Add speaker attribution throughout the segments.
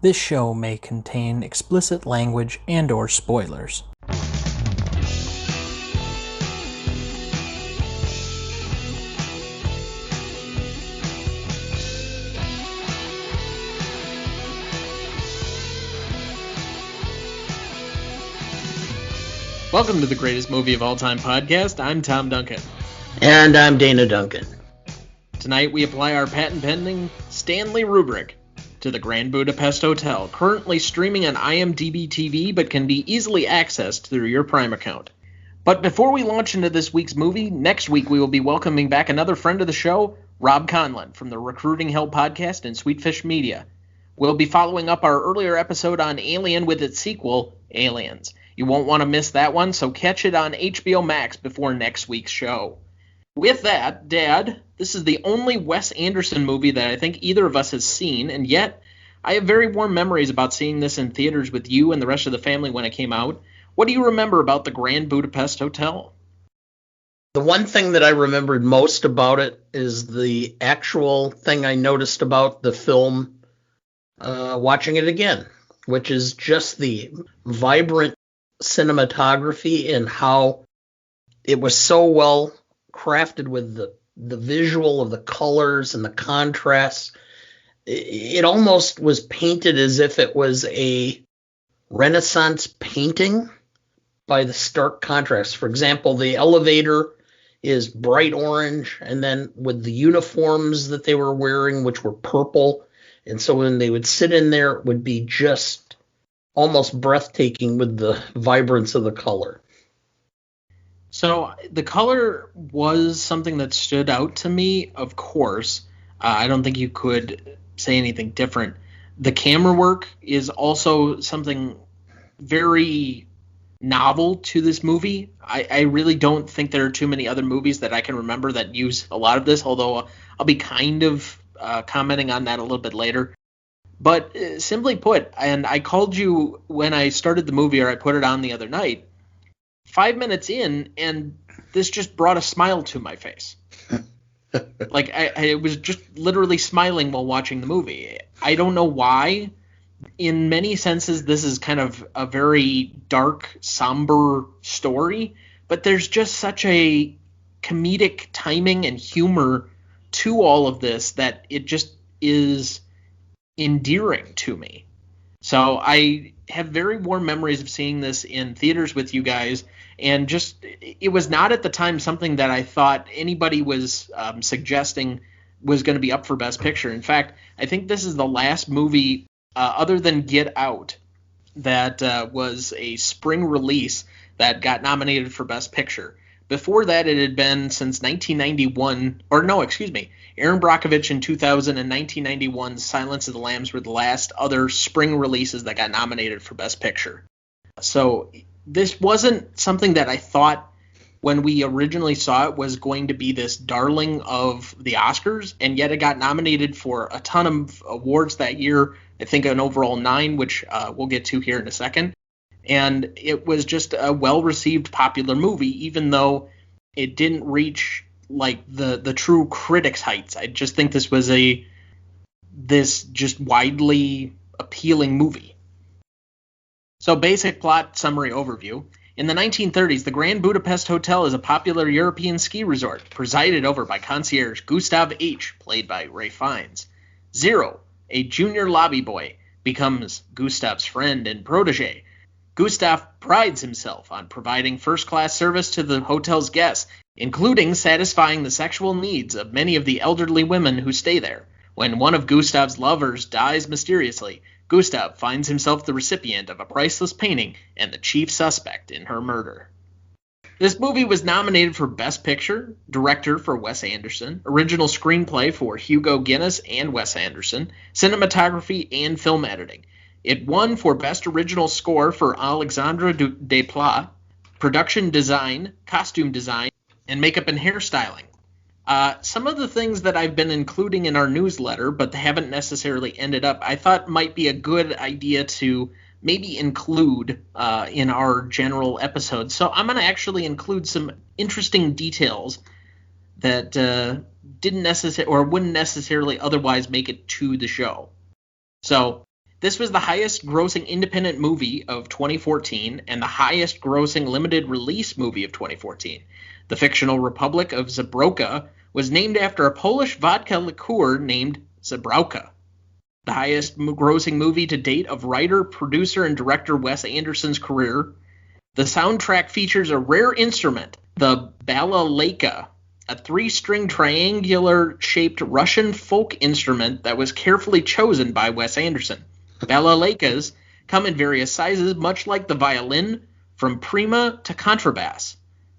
Speaker 1: This show may contain explicit language and/or spoilers.
Speaker 2: Welcome to the Greatest Movie of All Time podcast. I'm Tom Duncan.
Speaker 3: And I'm Dana Duncan.
Speaker 2: Tonight we apply our patent-pending Stanley rubric to the Grand Budapest Hotel, currently streaming on IMDb TV but can be easily accessed through your Prime account. But before we launch into this week's movie, next week we will be welcoming back another friend of the show, Rob Conlon from the Recruiting Hell podcast and Sweetfish Media. We'll be following up our earlier episode on Alien with its sequel, Aliens. You won't want to miss that one, so catch it on HBO Max before next week's show. With that, Dad, this is the only Wes Anderson movie that I think either of us has seen, and yet I have very warm memories about seeing this in theaters with you and the rest of the family when it came out. What do you remember about the Grand Budapest Hotel?
Speaker 3: The one thing that I remembered most about it is the actual thing I noticed about the film watching it again, which is just the vibrant cinematography and how it was so well crafted with the visual of the colors and the contrasts. It almost was painted as if it was a Renaissance painting by the stark contrast. For example, the elevator is bright orange, and then with the uniforms that they were wearing, which were purple, and so when they would sit in there, it would be just almost breathtaking with the vibrance of the color.
Speaker 2: So the color was something that stood out to me, of course. I don't think you could say anything different. The camera work is also something very novel to this movie. I really don't think there are too many other movies that I can remember that use a lot of this, although I'll be kind of commenting on that a little bit later. But simply put, and I called you when I started the movie, or I put it on the other night, 5 minutes in, and this just brought a smile to my face. Like, I was just literally smiling while watching the movie. I don't know why. In many senses, this is kind of a very dark, somber story, but there's just such a comedic timing and humor to all of this that it just is endearing to me. So I have very warm memories of seeing this in theaters with you guys, and just it was not at the time something that I thought anybody was suggesting was going to be up for Best Picture. In fact, I think this is the last movie other than Get Out that was a spring release that got nominated for Best Picture. Before that, it had been since 1991, or no, excuse me, Aaron Brockovich in 2000 and 1991's Silence of the Lambs were the last other spring releases that got nominated for Best Picture. So this wasn't something that I thought when we originally saw it was going to be this darling of the Oscars, and yet it got nominated for a ton of awards that year, I think an overall 9, which we'll get to here in a second. And it was just a well-received popular movie, even though it didn't reach like the true critics' heights. I just think this was this just widely appealing movie. So basic plot summary overview. In the 1930s, the Grand Budapest Hotel is a popular European ski resort, presided over by concierge Gustave H, played by Ray Fiennes. Zero, a junior lobby boy, becomes Gustave's friend and protege. Gustave prides himself on providing first-class service to the hotel's guests, including satisfying the sexual needs of many of the elderly women who stay there. When one of Gustave's lovers dies mysteriously, Gustave finds himself the recipient of a priceless painting and the chief suspect in her murder. This movie was nominated for Best Picture, Director for Wes Anderson, Original Screenplay for Hugo Guinness and Wes Anderson, Cinematography and Film Editing. It won for Best Original Score for Alexandre Desplat, Production Design, Costume Design, and Makeup and Hairstyling. Some of the things that I've been including in our newsletter, but haven't necessarily ended up, I thought might be a good idea to maybe include in our general episode. So I'm going to actually include some interesting details that didn't necessarily or wouldn't necessarily otherwise make it to the show. So This was the highest grossing independent movie of 2014 and the highest grossing limited release movie of 2014. The fictional Republic of Zabroka was named after a Polish vodka liqueur named Zabrałka. The highest grossing movie to date of writer, producer, and director Wes Anderson's career. The soundtrack features a rare instrument, the balalaika, a 3-string triangular-shaped Russian folk instrument that was carefully chosen by Wes Anderson. Balalaikas come in various sizes, much like the violin, from prima to contrabass.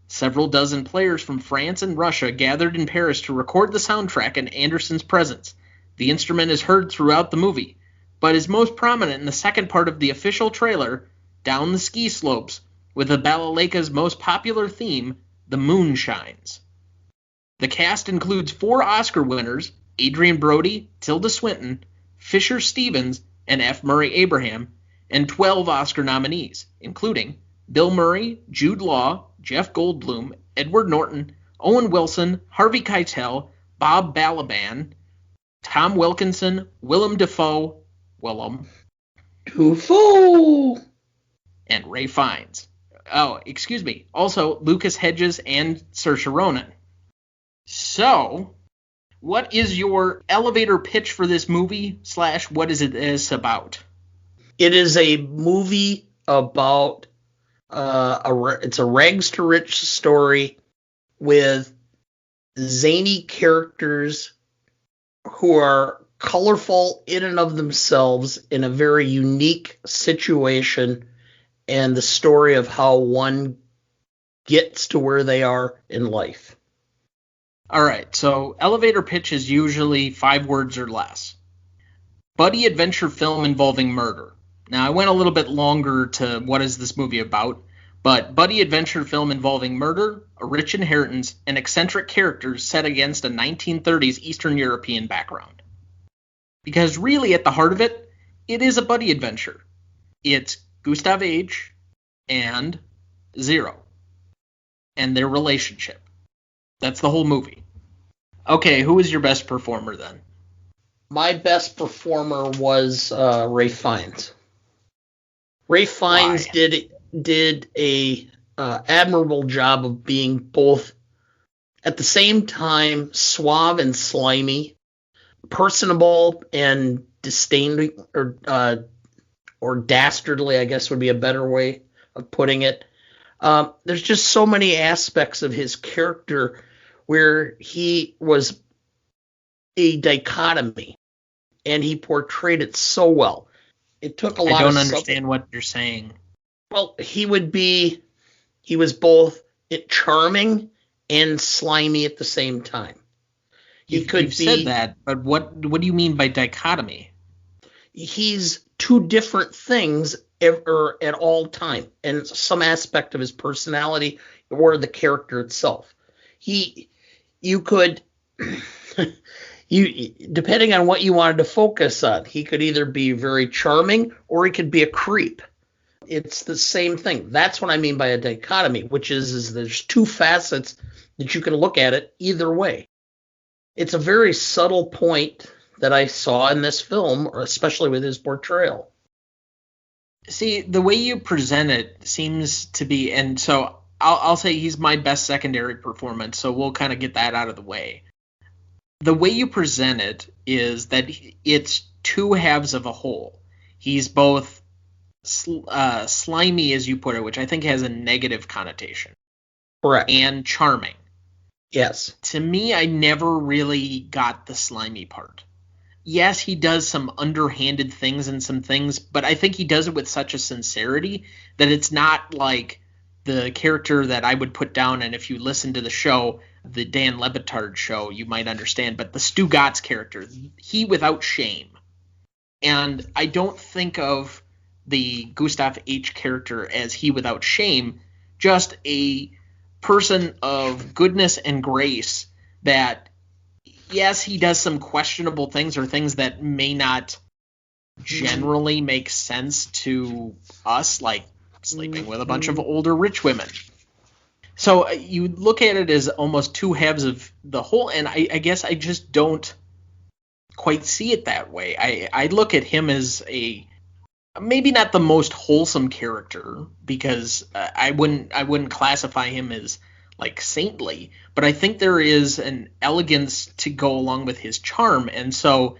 Speaker 2: Several dozen players from France and Russia gathered in Paris to record the soundtrack in Anderson's presence. The instrument is heard throughout the movie, but is most prominent in the second part of the official trailer, Down the Ski Slopes, with the balalaika's most popular theme, The Moon Shines. The cast includes 4 Oscar winners, Adrien Brody, Tilda Swinton, Fisher Stevens, and F. Murray Abraham, and 12 Oscar nominees, including Bill Murray, Jude Law, Jeff Goldblum, Edward Norton, Owen Wilson, Harvey Keitel, Bob Balaban, Tom Wilkinson, Willem Dafoe, and Ray Fiennes. Also Lucas Hedges and Saoirse Ronan. So, what is your elevator pitch for this movie / what is it about?
Speaker 3: It is a movie about it's a rags to rich story with zany characters who are colorful in and of themselves in a very unique situation, and the story of how one gets to where they are in life.
Speaker 2: All right, so elevator pitch is usually 5 words or less. Buddy adventure film involving murder. Now, I went a little bit longer to what is this movie about, but buddy adventure film involving murder, a rich inheritance, and eccentric characters set against a 1930s Eastern European background. Because really, at the heart of it, it is a buddy adventure. It's Gustave H and Zero and their relationship. That's the whole movie. Okay, who was your best performer then?
Speaker 3: My best performer was Ray Fiennes. Ray Fiennes did a admirable job of being both at the same time suave and slimy, personable and disdaining or dastardly, I guess would be a better way of putting it. There's just so many aspects of his character where he was a dichotomy, and he portrayed it so well. It took a lot of... I
Speaker 2: don't understand what you're saying.
Speaker 3: Well, he was both charming and slimy at the same time.
Speaker 2: You've said that, but what do you mean by dichotomy?
Speaker 3: He's 2 different things at all time, and some aspect of his personality or the character itself. You could, depending on what you wanted to focus on, he could either be very charming or he could be a creep. It's the same thing. That's what I mean by a dichotomy, which is there's 2 facets that you can look at it either way. It's a very subtle point that I saw in this film, especially with his portrayal.
Speaker 2: See, the way you present it seems to be, and so I'll say he's my best secondary performance, so we'll kind of get that out of the way. The way you present it is that it's 2 halves of a whole. He's both slimy, as you put it, which I think has a negative connotation.
Speaker 3: Correct.
Speaker 2: And charming.
Speaker 3: Yes.
Speaker 2: To me, I never really got the slimy part. Yes, he does some underhanded things and some things, but I think he does it with such a sincerity that it's not like the character that I would put down, and if you listen to the show, the Dan Le Batard show, you might understand, but the Stu Gatz character, he without shame. And I don't think of the Gustave H character as he without shame, just a person of goodness and grace that, yes, he does some questionable things or things that may not generally make sense to us, like sleeping with a bunch of older rich women. So you look at it as almost 2 halves of the whole, and I guess I just don't quite see it that way. I look at him as a maybe not the most wholesome character, because I wouldn't classify him as like saintly, but I think there is an elegance to go along with his charm. And so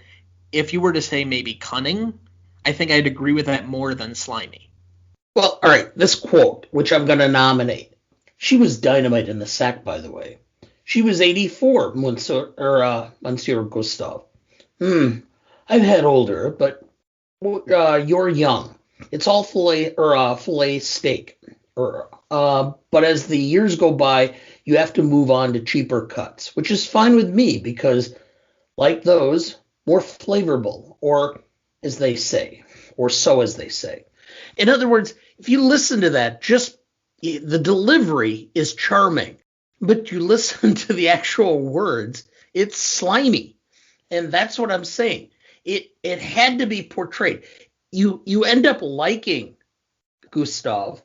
Speaker 2: if you were to say maybe cunning, I think I'd agree with that more than slimy.
Speaker 3: Well, all right, this quote, which I'm going to nominate. She was dynamite in the sack, by the way. She was 84, Monsieur Gustave. I've had older, but you're young. It's all filet steak. But as the years go by, you have to move on to cheaper cuts, which is fine with me because, like those, more flavorful, or as they say, or so as they say. In other words, if you listen to that, just the delivery is charming, but you listen to the actual words, it's slimy. And that's what I'm saying. It had to be portrayed. You end up liking Gustave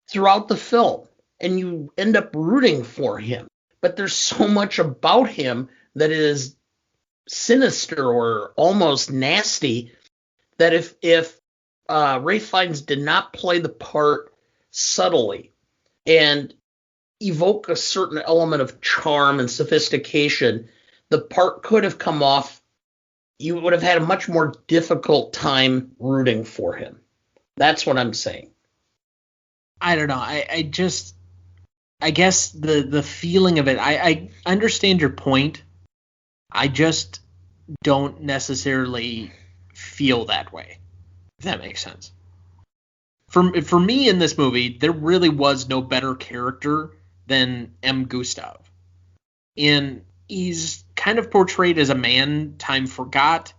Speaker 3: throughout the film, and you end up rooting for him. But there's so much about him that is sinister or almost nasty that if Ralph Fiennes did not play the part subtly and evoke a certain element of charm and sophistication, the part could have come off. You would have had a much more difficult time rooting for him. That's what I'm saying.
Speaker 2: I don't know. I guess the feeling of it, I understand your point. I just don't necessarily feel that way, if that makes sense. For me in this movie, there really was no better character than M. Gustave. And he's kind of portrayed as a man time forgot.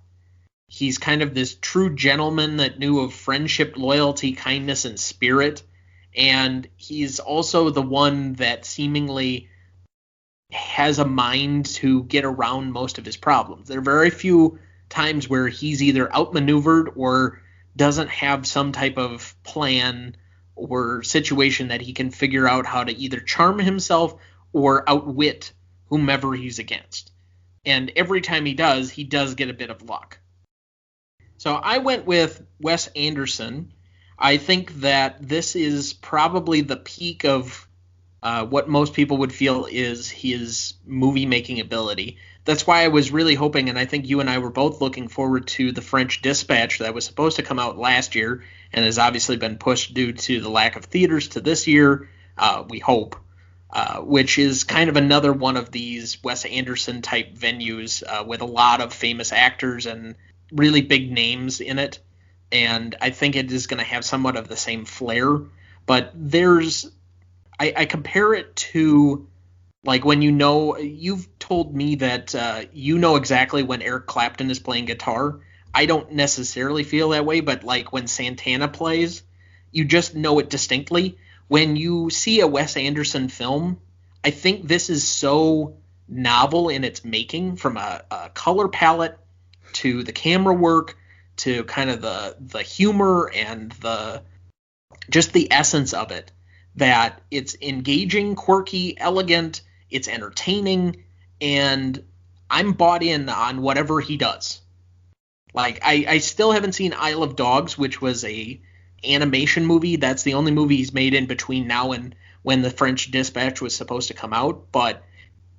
Speaker 2: He's kind of this true gentleman that knew of friendship, loyalty, kindness, and spirit. And he's also the one that seemingly has a mind to get around most of his problems. There are very few times where he's either outmaneuvered or doesn't have some type of plan or situation that he can figure out how to either charm himself or outwit whomever he's against. And every time he does get a bit of luck. So I went with Wes Anderson. I think that this is probably the peak of what most people would feel is his movie-making ability. That's why I was really hoping, and I think you and I were both looking forward to The French Dispatch that was supposed to come out last year and has obviously been pushed due to the lack of theaters to this year, we hope, which is kind of another one of these Wes Anderson-type venues with a lot of famous actors and really big names in it. And I think it is going to have somewhat of the same flair. But I compare it to, like, when you've told me that you know exactly when Eric Clapton is playing guitar. I don't necessarily feel that way, but like when Santana plays, you just know it distinctly. When you see a Wes Anderson film, I think this is so novel in its making, from a color palette to the camera work to kind of the humor and just the essence of it, that it's engaging, quirky, elegant, it's entertaining, and I'm bought in on whatever he does. Like, I still haven't seen Isle of Dogs, which was a animation movie. That's the only movie he's made in between now and when The French Dispatch was supposed to come out. But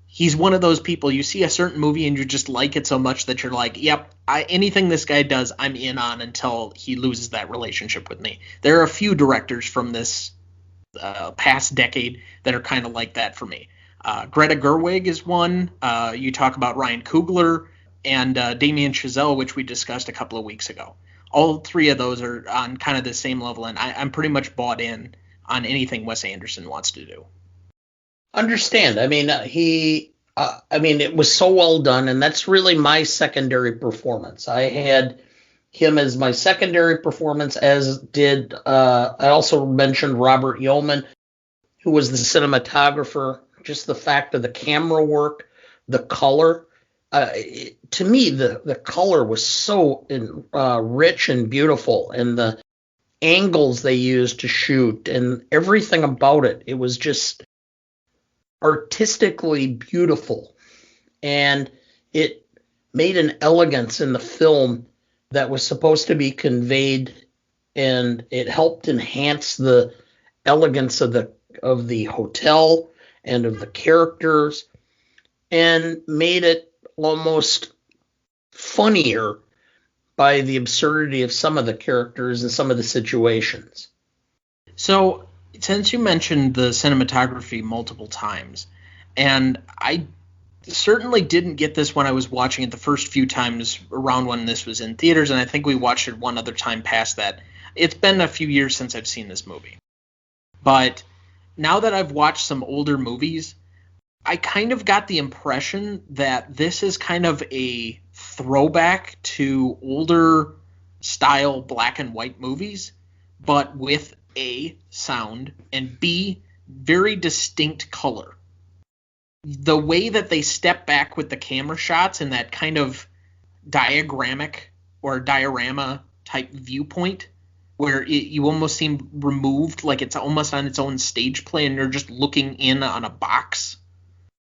Speaker 2: he's one of those people, you see a certain movie and you just like it so much that you're like, yep, anything this guy does, I'm in on until he loses that relationship with me. There are a few directors from this past decade that are kind of like that for me. Greta Gerwig is one. You talk about Ryan Coogler and Damien Chazelle, which we discussed a couple of weeks ago. All three of those are on kind of the same level, and I'm pretty much bought in on anything Wes Anderson wants to do.
Speaker 3: Understand. I mean, it was so well done, and that's really my secondary performance. I had him as my secondary performance, as did I also mentioned Robert Yeoman, who was the cinematographer. Just the fact of the camera work, the color. To me, the color was so rich and beautiful, and the angles they used to shoot and everything about it. It was just artistically beautiful, and it made an elegance in the film that was supposed to be conveyed and it helped enhance the elegance of the hotel and of the characters, and made it almost funnier by the absurdity of some of the characters and some of the situations.
Speaker 2: So, since you mentioned the cinematography multiple times, and I certainly didn't get this when I was watching it the first few times around when this was in theaters, and I think we watched it one other time past that. It's been a few years since I've seen this movie. But now that I've watched some older movies, I kind of got the impression that this is kind of a throwback to older style black and white movies, but with A, sound, and B, very distinct color. The way that they step back with the camera shots and that kind of diagrammic or diorama type viewpoint where you almost seem removed, like it's almost on its own stage play and you're just looking in on a box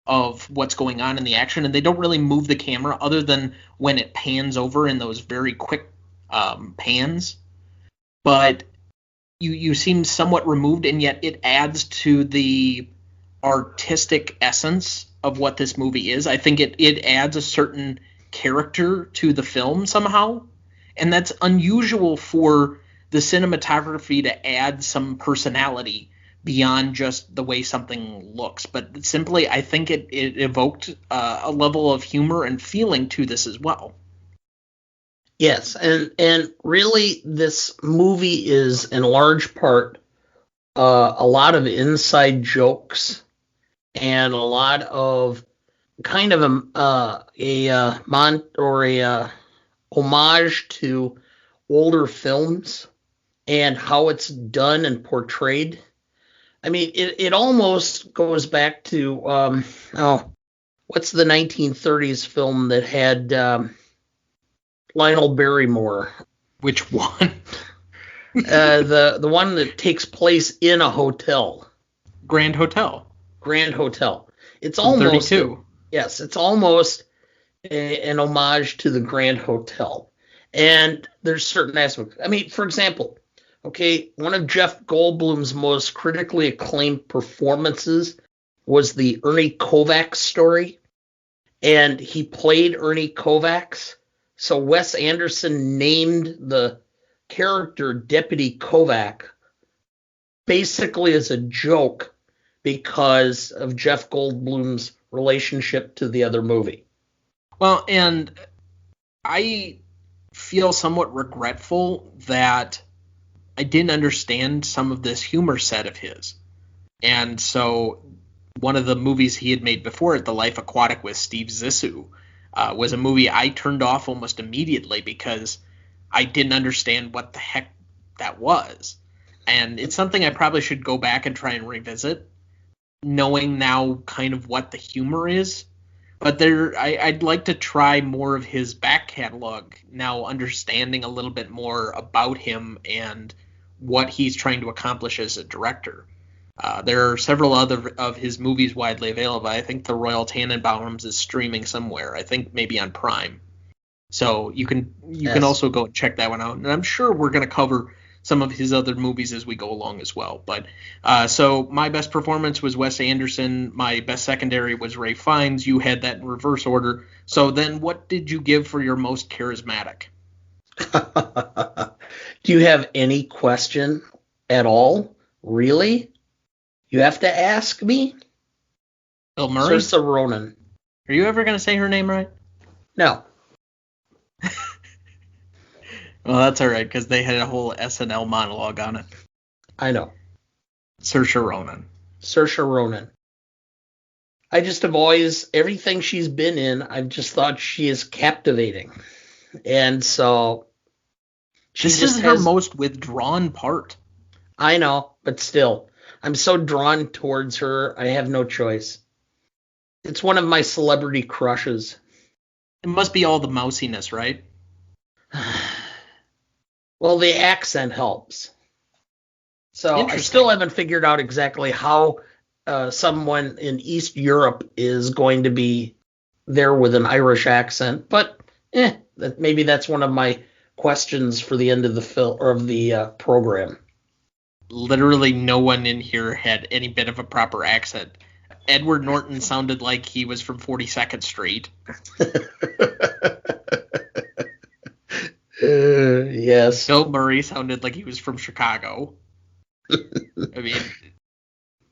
Speaker 2: of what's going on in the action, and they don't really move the camera other than when it pans over in those very quick pans. But you seem somewhat removed, and yet it adds to the artistic essence of what this movie is. I think it adds a certain character to the film somehow, and that's unusual for the cinematography to add some personality beyond just the way something looks. But simply, I think it evoked a level of humor and feeling to this as well.
Speaker 3: Yes, and really, this movie is in large part a lot of inside jokes and a lot of kind of a homage to older films and how it's done and portrayed. I mean, it almost goes back to what's the 1930s film that had Lionel Barrymore?
Speaker 2: Which one?
Speaker 3: The one that takes place in a hotel.
Speaker 2: Grand Hotel.
Speaker 3: Grand Hotel. It's almost
Speaker 2: 32.
Speaker 3: Yes, it's almost an homage to the Grand Hotel. And there's certain aspects. I mean, for example, okay, one of Jeff Goldblum's most critically acclaimed performances was the Ernie Kovacs story. And he played Ernie Kovacs. So Wes Anderson named the character Deputy Kovac basically as a joke because of Jeff Goldblum's relationship to the other movie.
Speaker 2: Well, and I feel somewhat regretful that I didn't understand some of this humor set of his. And so one of the movies he had made before it, The Life Aquatic with Steve Zissou, was a movie I turned off almost immediately because I didn't understand what the heck that was. And it's something I probably should go back and try and revisit, knowing now kind of what the humor is. But I'd like to try more of his back catalog, now understanding a little bit more about him and what he's trying to accomplish as a director. There are several other of his movies widely available. I think The Royal Tenenbaums is streaming somewhere. I think maybe on Prime. So you can also go and check that one out. And I'm sure we're going to cover some of his other movies as we go along as well. But so my best performance was Wes Anderson. My best secondary was Ralph Fiennes. You had that in reverse order. So then what did you give for your most charismatic?
Speaker 3: Do you have any question at all? Really? You have to ask me?
Speaker 2: Bill Murray?
Speaker 3: Saoirse Ronan.
Speaker 2: Are you ever going to say her name right?
Speaker 3: No.
Speaker 2: Well, that's all right, because they had a whole SNL monologue on it.
Speaker 3: I know.
Speaker 2: Saoirse Ronan.
Speaker 3: Saoirse Ronan. I just have always, everything she's been in, I've just thought she is captivating. And so...
Speaker 2: This is her most withdrawn part.
Speaker 3: I know, but still. I'm so drawn towards her, I have no choice. It's one of my celebrity crushes.
Speaker 2: It must be all the mousiness, right?
Speaker 3: Well, the accent helps. So I still haven't figured out exactly how someone in East Europe is going to be there with an Irish accent, but maybe that's one of my questions for the end of the film or of the program.
Speaker 2: Literally no one in here had any bit of a proper accent. Edward Norton sounded like he was from 42nd Street.
Speaker 3: Yes.
Speaker 2: Bill Murray sounded like he was from Chicago. I mean,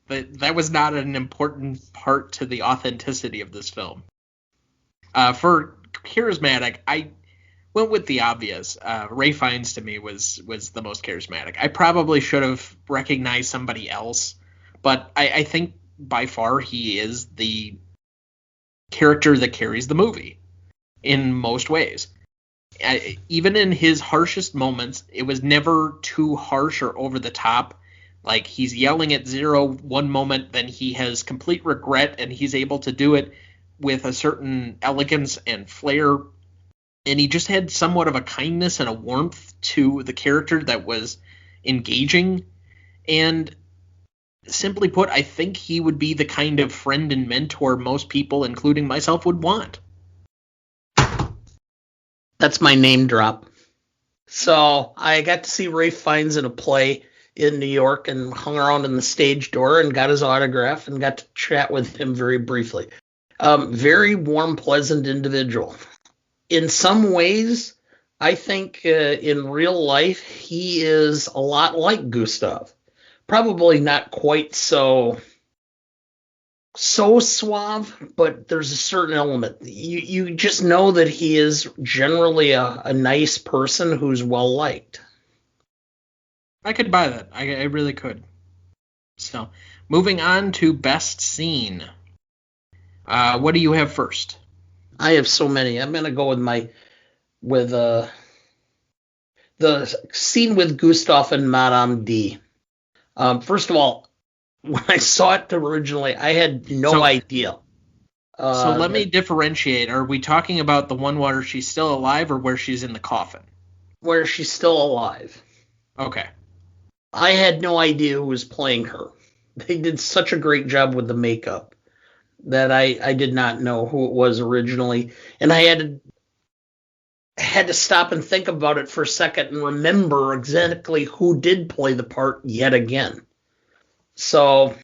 Speaker 2: that was not an important part to the authenticity of this film. For charismatic, I went with the obvious. Ray Fiennes to me was the most charismatic. I probably should have recognized somebody else, but I think by far he is the character that carries the movie in most ways. Even in his harshest moments, it was never too harsh or over the top. Like, he's yelling at Zero one moment, then he has complete regret, and he's able to do it with a certain elegance and flair. And he just had somewhat of a kindness and a warmth to the character that was engaging. And simply put, I think he would be the kind of friend and mentor most people, including myself, would want.
Speaker 3: That's my name drop. So I got to see Ray Fiennes in a play in New York and hung around in the stage door and got his autograph and got to chat with him very briefly. Very warm, pleasant individual. In some ways, I think in real life, he is a lot like Gustave. Probably not quite so suave, but there's a certain element. You just know that he is generally a nice person who's well liked.
Speaker 2: I could buy that. I really could. So, moving on to best scene. What do you have first?
Speaker 3: I have so many. I'm gonna go with the scene with Gustave and Madame D. First of all, when I saw it originally, I had no idea.
Speaker 2: So let me differentiate. Are we talking about the one where she's still alive or where she's in the coffin?
Speaker 3: Where she's still alive.
Speaker 2: Okay.
Speaker 3: I had no idea who was playing her. They did such a great job with the makeup that I did not know who it was originally. And I had to stop and think about it for a second and remember exactly who did play the part yet again. So,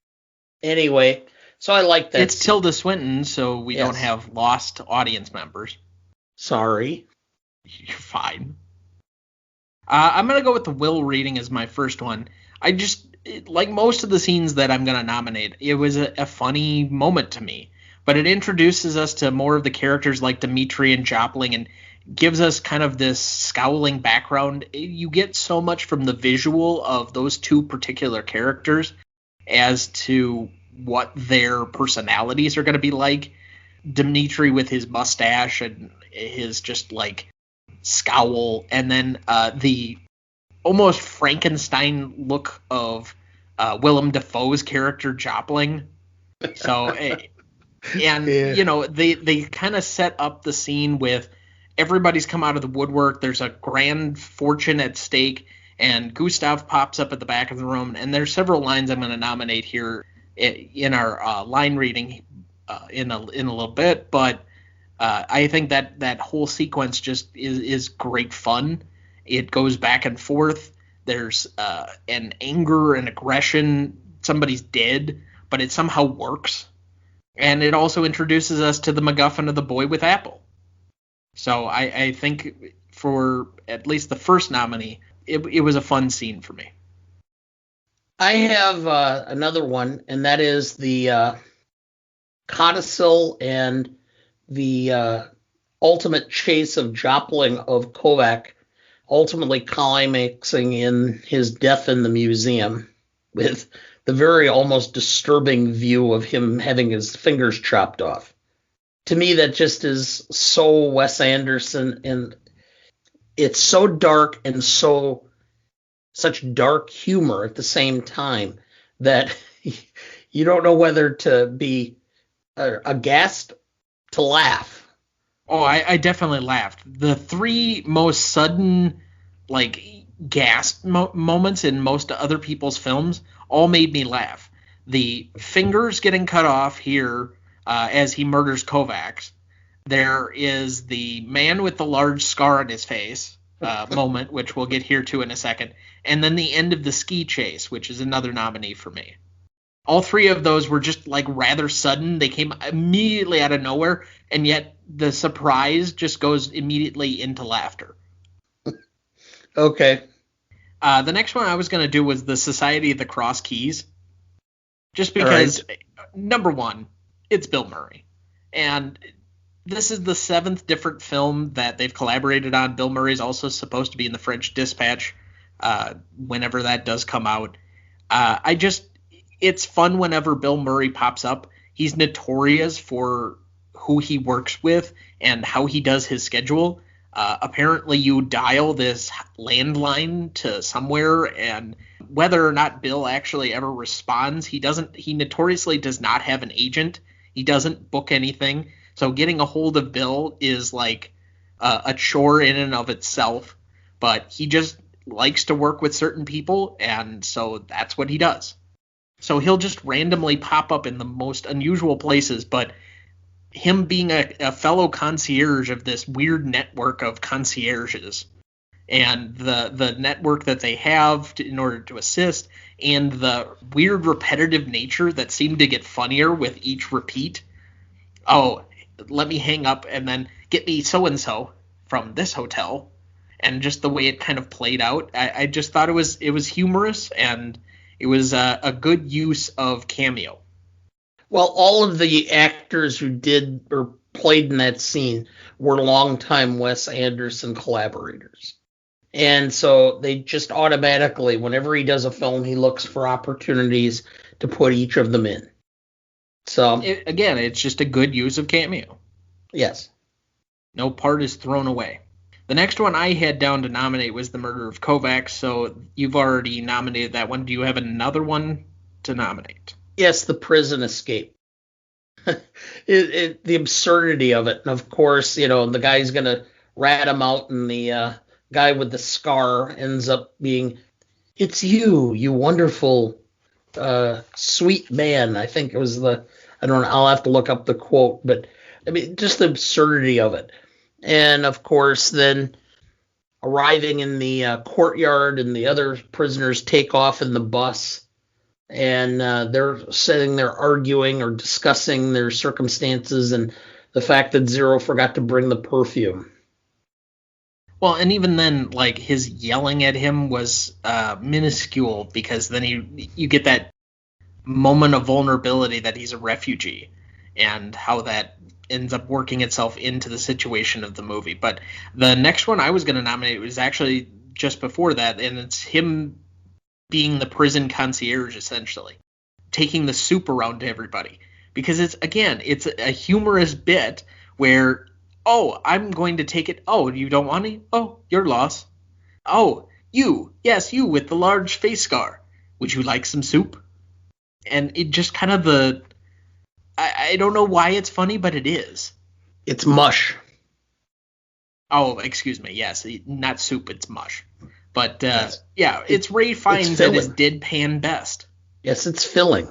Speaker 3: anyway, so I like that.
Speaker 2: It's Tilda Swinton, so we don't have lost audience members.
Speaker 3: Sorry.
Speaker 2: You're fine. I'm going to go with the Will reading as my first one. Like most of the scenes that I'm going to nominate, it was a funny moment to me. But it introduces us to more of the characters like Dimitri and Jopling and gives us kind of this scowling background. You get so much from the visual of those two particular characters as to what their personalities are going to be like. Dimitri with his mustache and his just like scowl, and then the almost Frankenstein look of Willem Dafoe's character Jopling. So, you know, they kind of set up the scene with everybody's come out of the woodwork. There's a grand fortune at stake, and Gustave pops up at the back of the room. And there's several lines I'm going to nominate here in our line reading in a little bit, but I think that whole sequence just is great fun. It goes back and forth. There's an anger and aggression. Somebody's dead, but it somehow works. And it also introduces us to the MacGuffin of the boy with apple. So I think for at least the first nominee, it was a fun scene for me.
Speaker 3: I have another one, and that is the codicil and the ultimate chase of Jopling of Kovac, ultimately climaxing in his death in the museum with the very almost disturbing view of him having his fingers chopped off. To me, that just is so Wes Anderson, and it's so dark and such dark humor at the same time that you don't know whether to be aghast to laugh.
Speaker 2: Oh, I definitely laughed. The three most sudden, like, gasp moments in most other people's films all made me laugh. The fingers getting cut off here as he murders Kovacs. There is the man with the large scar on his face. moment, which we'll get here to in a second, and then the end of the ski chase, which is another nominee for me. All three of those were just like rather sudden. They came immediately out of nowhere, and yet the surprise just goes immediately into laughter.
Speaker 3: Okay.
Speaker 2: The next one I was going to do was the Society of the Cross Keys. Just because, number one, it's Bill Murray. And this is the 7th different film that they've collaborated on. Bill Murray's also supposed to be in the French Dispatch whenever that does come out. It's fun whenever Bill Murray pops up. He's notorious for who he works with and how he does his schedule. Apparently you dial this landline to somewhere, and whether or not Bill actually ever responds, he notoriously does not have an agent. He doesn't book anything. So getting a hold of Bill is like a chore in and of itself, but he just likes to work with certain people, and so that's what he does. So he'll just randomly pop up in the most unusual places, but him being a fellow concierge of this weird network of concierges, and the network that they have in order to assist, and the weird repetitive nature that seemed to get funnier with each repeat. Oh, let me hang up and then get me so-and-so from this hotel. And just the way it kind of played out, I just thought it was humorous, and it was a good use of cameo.
Speaker 3: Well, all of the actors who did or played in that scene were longtime Wes Anderson collaborators. And so they just automatically, whenever he does a film, he looks for opportunities to put each of them in. So
Speaker 2: again, it's just a good use of cameo.
Speaker 3: Yes.
Speaker 2: No part is thrown away. The next one I had down to nominate was The Murder of Kovacs, so you've already nominated that one. Do you have another one to nominate?
Speaker 3: Yes, the prison escape. The absurdity of it. And of course, the guy's going to rat him out, and the guy with the scar ends up being, "It's you wonderful, sweet man." I think it was I don't know, I'll have to look up the quote, but I mean, just the absurdity of it. And of course, then arriving in the courtyard, and the other prisoners take off in the bus, and they're sitting there arguing or discussing their circumstances and the fact that Zero forgot to bring the perfume.
Speaker 2: Well, and even then, like, his yelling at him was minuscule, because then you get that moment of vulnerability that he's a refugee, and how that ends up working itself into the situation of the movie. But the next one I was going to nominate was actually just before that, and it's him being the prison concierge, essentially, taking the soup around to everybody. Because it's a humorous bit where, "Oh, I'm going to take it. Oh, you don't want any? Oh, your loss. Oh, you with the large face scar. Would you like some soup?" And it just kind of I don't know why it's funny, but it is.
Speaker 3: It's mush.
Speaker 2: Oh, excuse me. Yes, not soup, it's mush. But
Speaker 3: Yes.
Speaker 2: yeah, it's Ray Fiennes at his deadpan best.
Speaker 3: Yes, it's filling.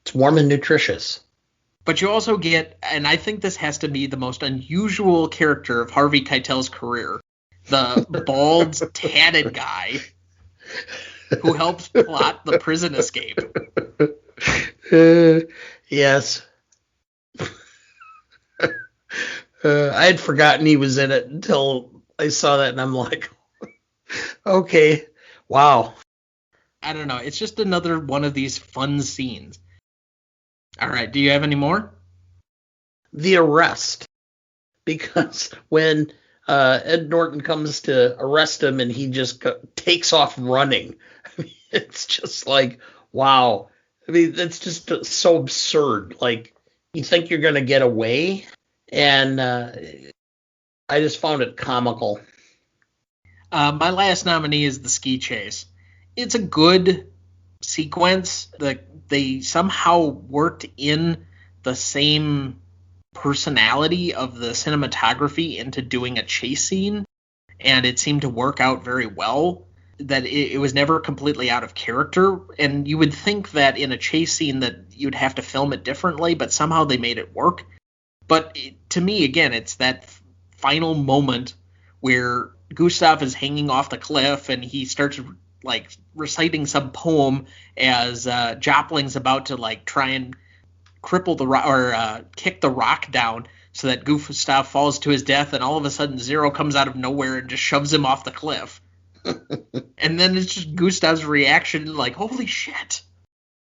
Speaker 3: It's warm and nutritious.
Speaker 2: But you also get, and I think this has to be the most unusual character of Harvey Keitel's career, the bald, tatted guy who helps plot the prison escape.
Speaker 3: Yes. I had forgotten he was in it until I saw that, and I'm like, okay, wow.
Speaker 2: I don't know. It's just another one of these fun scenes. All right. Do you have any more?
Speaker 3: The arrest. Because when Ed Norton comes to arrest him and he just takes off running, it's just like, wow. I mean, that's just so absurd. Like, you think you're going to get away, and I just found it comical.
Speaker 2: My last nominee is the ski chase. It's a good sequence. They somehow worked in the same personality of the cinematography into doing a chase scene, and it seemed to work out very well. That it was never completely out of character, and you would think that in a chase scene that you'd have to film it differently, but somehow they made it work. But to me, again, it's that final moment where Gustave is hanging off the cliff, and he starts like reciting some poem as Jopling's about to like try and cripple the rock or kick the rock down so that Gustave falls to his death, and all of a sudden Zero comes out of nowhere and just shoves him off the cliff. And then it's just Gustave's reaction, like, holy shit.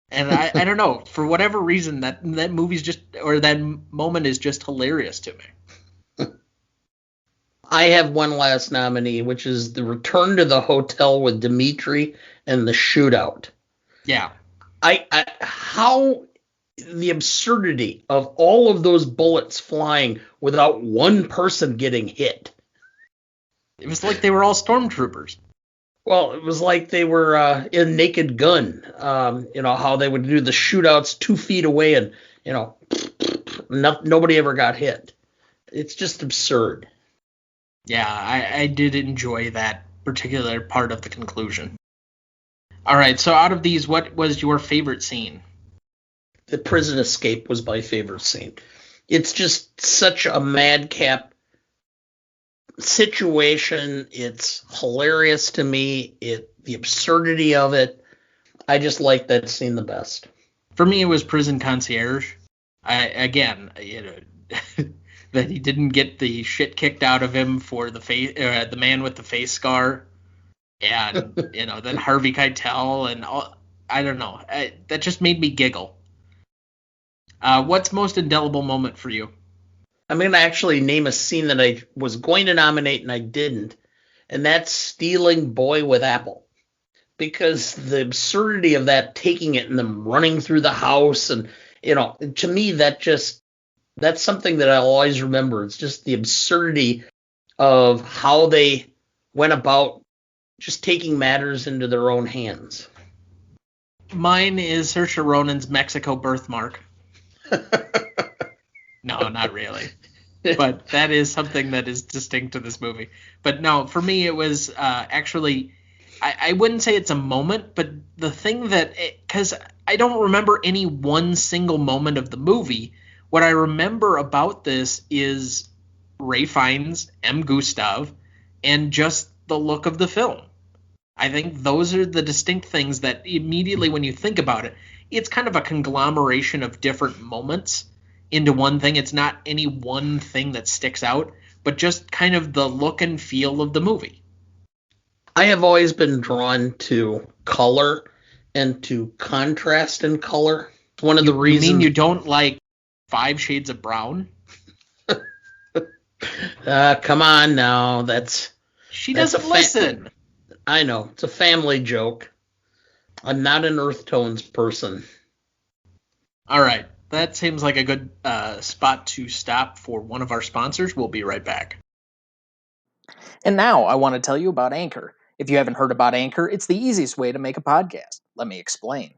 Speaker 2: And I don't know, for whatever reason, that movie's just, or that moment is just hilarious to me.
Speaker 3: I have one last nominee, which is the return to the hotel with Dimitri and the shootout.
Speaker 2: Yeah.
Speaker 3: How the absurdity of all of those bullets flying without one person getting hit.
Speaker 2: It was like they were all stormtroopers.
Speaker 3: Well, it was like they were in Naked Gun. How they would do the shootouts 2 feet away and, nobody ever got hit. It's just absurd.
Speaker 2: Yeah, I did enjoy that particular part of the conclusion. All right, so out of these, what was your favorite scene?
Speaker 3: The prison escape was my favorite scene. It's just such a madcap situation. It's hilarious to me. The absurdity of it. I just like that scene the best.
Speaker 2: For me, it was Prison Concierge. That he didn't get the shit kicked out of him for the man with the face scar, and then Harvey Keitel and all. I don't know. That just made me giggle. What's most indelible moment for you?
Speaker 3: I'm going to actually name a scene that I was going to nominate and I didn't, and that's stealing Boy with Apple. Because the absurdity of that, taking it and them running through the house, and, to me, that's something that I'll always remember. It's just the absurdity of how they went about just taking matters into their own hands.
Speaker 2: Mine is Saoirse Ronan's Mexico birthmark. No, not really. But that is something that is distinct to this movie. But no, for me, it was actually, I wouldn't say it's a moment, but the thing that, because I don't remember any one single moment of the movie. What I remember about this is Ray Fiennes, M. Gustave, and just the look of the film. I think those are the distinct things that immediately when you think about it, it's kind of a conglomeration of different moments into one thing. It's not any one thing that sticks out, but just kind of the look and feel of the movie.
Speaker 3: I have always been drawn to color and to contrast in color. One of the reasons.
Speaker 2: You mean you don't like 5 Shades of Brown?
Speaker 3: Come on now.
Speaker 2: She doesn't listen.
Speaker 3: I know. It's a family joke. I'm not an earth tones person.
Speaker 2: All right. That seems like a good spot to stop for one of our sponsors. We'll be right back.
Speaker 1: And now I want to tell you about Anchor. If you haven't heard about Anchor, it's the easiest way to make a podcast. Let me explain.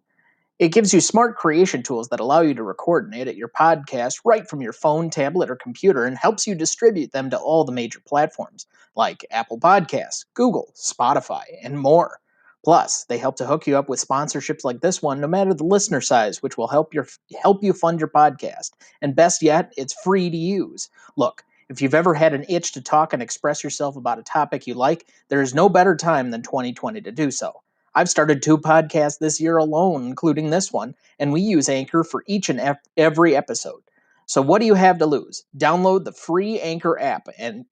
Speaker 1: It gives you smart creation tools that allow you to record and edit your podcast right from your phone, tablet, or computer, and helps you distribute them to all the major platforms like Apple Podcasts, Google, Spotify, and more. Plus, they help to hook you up with sponsorships like this one, no matter the listener size, which will help you fund your podcast. And best yet, it's free to use. Look, if you've ever had an itch to talk and express yourself about a topic you like, there is no better time than 2020 to do so. I've started 2 podcasts this year alone, including this one, and we use Anchor for each and every episode. So what do you have to lose? Download the free Anchor app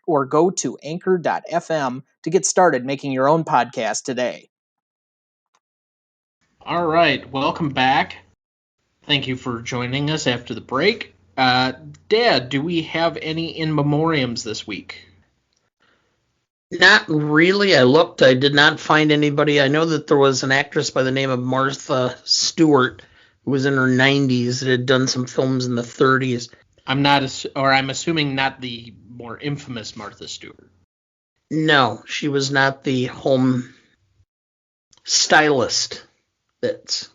Speaker 1: or go to anchor.fm to get started making your own podcast today.
Speaker 2: All right, welcome back. Thank you for joining us after the break. Dad, do we have any in memoriams this week?
Speaker 3: Not really. I looked. I did not find anybody. I know that there was an actress by the name of Martha Stewart who was in her 90s that had done some films in the 30s.
Speaker 2: I'm assuming not the more infamous Martha Stewart.
Speaker 3: No, she was not the home stylist that's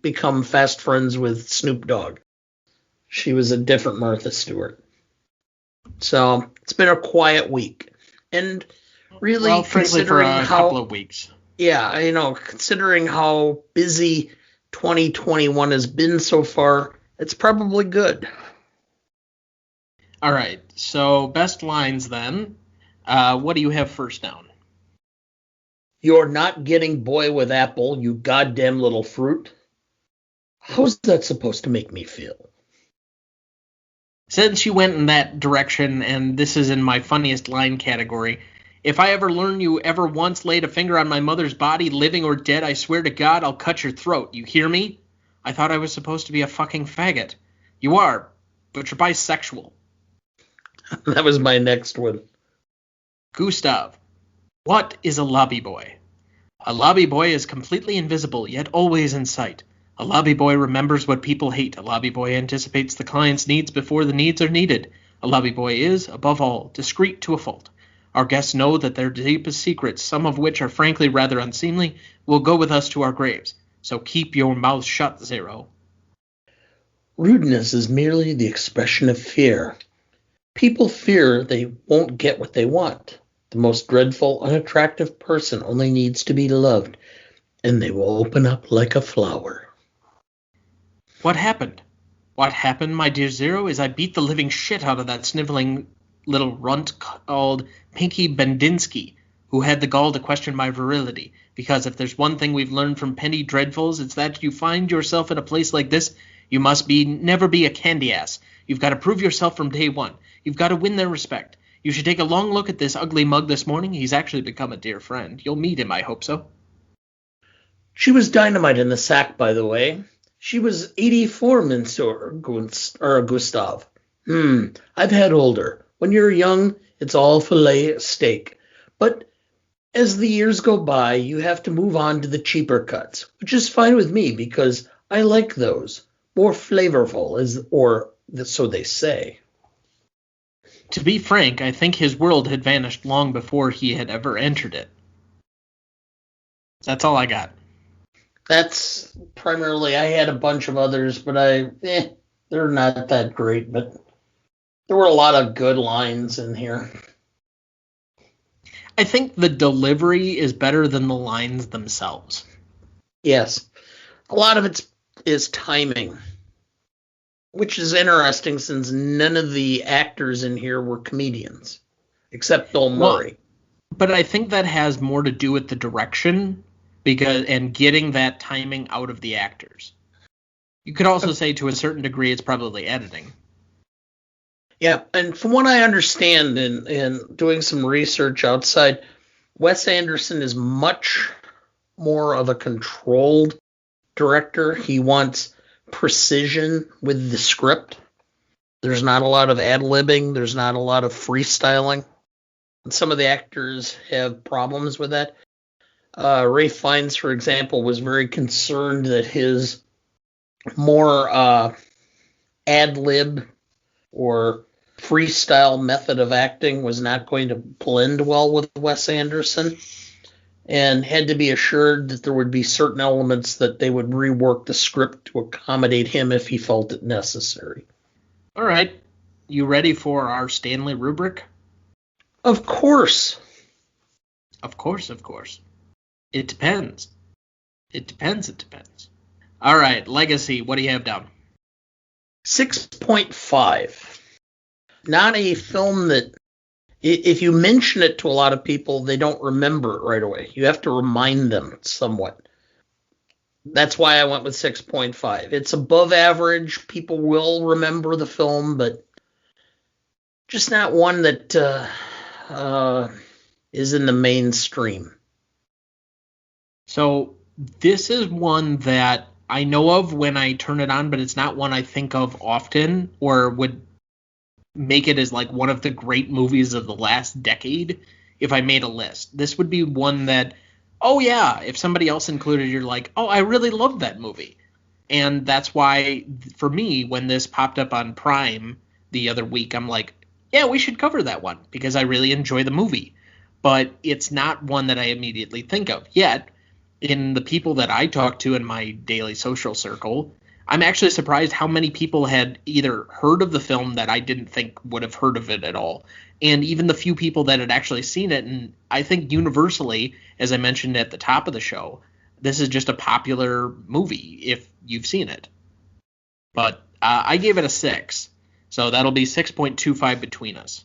Speaker 3: become fast friends with Snoop Dogg. She was a different Martha Stewart. So it's been a quiet week. And really,
Speaker 2: well, frankly, for a couple of weeks.
Speaker 3: Yeah, considering how busy 2021 has been so far, it's probably good.
Speaker 2: All right, so best lines then. What do you have first down?
Speaker 3: You're not getting boy with apple, you goddamn little fruit. How's that supposed to make me feel?
Speaker 2: Since you went in that direction, and this is in my funniest line category, if I ever learn you ever once laid a finger on my mother's body, living or dead, I swear to God I'll cut your throat. You hear me? I thought I was supposed to be a fucking faggot. You are, but you're bisexual.
Speaker 3: That was my next one.
Speaker 2: Gustave, what is a lobby boy? A lobby boy is completely invisible, yet always in sight. A lobby boy remembers what people hate. A lobby boy anticipates the client's needs before the needs are needed. A lobby boy is, above all, discreet to a fault. Our guests know that their deepest secrets, some of which are frankly rather unseemly, will go with us to our graves. So keep your mouth shut, Zero.
Speaker 3: Rudeness is merely the expression of fear. People fear they won't get what they want. The most dreadful, unattractive person only needs to be loved, and they will open up like a flower.
Speaker 2: What happened? What happened, my dear Zero, is I beat the living shit out of that sniveling little runt called Pinky Bendinsky, who had the gall to question my virility, because if there's one thing we've learned from Penny Dreadfuls, it's that you find yourself in a place like this, you must never be a candy ass. You've got to prove yourself from day one. You've got to win their respect. You should take a long look at this ugly mug this morning. He's actually become a dear friend. You'll meet him, I hope so.
Speaker 3: She was dynamite in the sack, by the way. She was 84, Monsieur Gustave. I've had older. When you're young, it's all filet steak. But as the years go by, you have to move on to the cheaper cuts, which is fine with me because I like those. More flavorful, or so they say.
Speaker 2: To be frank, I think his world had vanished long before he had ever entered it. That's all I got.
Speaker 3: That's primarily, I had a bunch of others, but they're not that great, but there were a lot of good lines in here.
Speaker 2: I think the delivery is better than the lines themselves.
Speaker 3: Yes. A lot of it is timing, which is interesting since none of the actors in here were comedians, except Bill Murray.
Speaker 2: But I think that has more to do with the direction and getting that timing out of the actors. You could also say to a certain degree it's probably editing.
Speaker 3: Yeah, and from what I understand in doing some research outside, Wes Anderson is much more of a controlled director. He wants precision with the script. There's not a lot of ad-libbing. There's not a lot of freestyling. And some of the actors have problems with that. Ray Fiennes, for example, was very concerned that his more ad-lib or freestyle method of acting was not going to blend well with Wes Anderson, and had to be assured that there would be certain elements that they would rework the script to accommodate him if he felt it necessary.
Speaker 2: All right. You ready for our Stanley rubric?
Speaker 3: Of course.
Speaker 2: Of course, of course. It depends. It depends. All right, Legacy, what do you have down?
Speaker 3: 6.5. Not a film that, if you mention it to a lot of people, they don't remember it right away. You have to remind them somewhat. That's why I went with 6.5. It's above average. People will remember the film, but just not one that is in the mainstream.
Speaker 2: So this is one that I know of when I turn it on, but it's not one I think of often or would make it as like one of the great movies of the last decade if I made a list. This would be one that, oh yeah, if somebody else included, you're like, oh, I really loved that movie. And that's why, for me, when this popped up on Prime the other week, I'm like, yeah, we should cover that one because I really enjoy the movie. But it's not one that I immediately think of. Yet, in the people that I talk to in my daily social circle, I'm actually surprised how many people had either heard of the film that I didn't think would have heard of it at all, and even the few people that had actually seen it. And I think universally, as I mentioned at the top of the show, this is just a popular movie if you've seen it. But I gave it a 6, so that'll be 6.25 between us.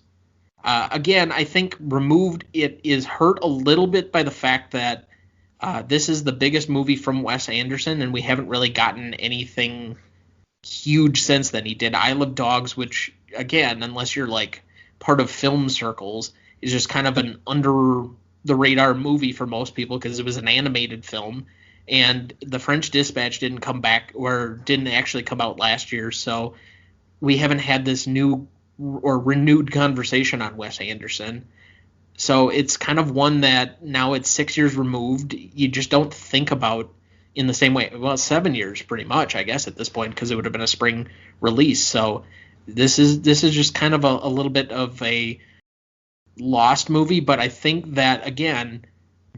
Speaker 2: Again, I think removed, it is hurt a little bit by the fact that this is the biggest movie from Wes Anderson, and we haven't really gotten anything huge since then. He did Isle of Dogs, which, again, unless you're like part of film circles, is just kind of an under the radar movie for most people because it was an animated film. And The French Dispatch didn't come back, or didn't actually come out last year, so we haven't had this new or renewed conversation on Wes Anderson. So it's kind of one that now it's 6 years removed, you just don't think about in the same way. Well, 7 years pretty much, I guess, at this point, because it would have been a spring release. So this is just kind of a little bit of a lost movie. But I think that, again,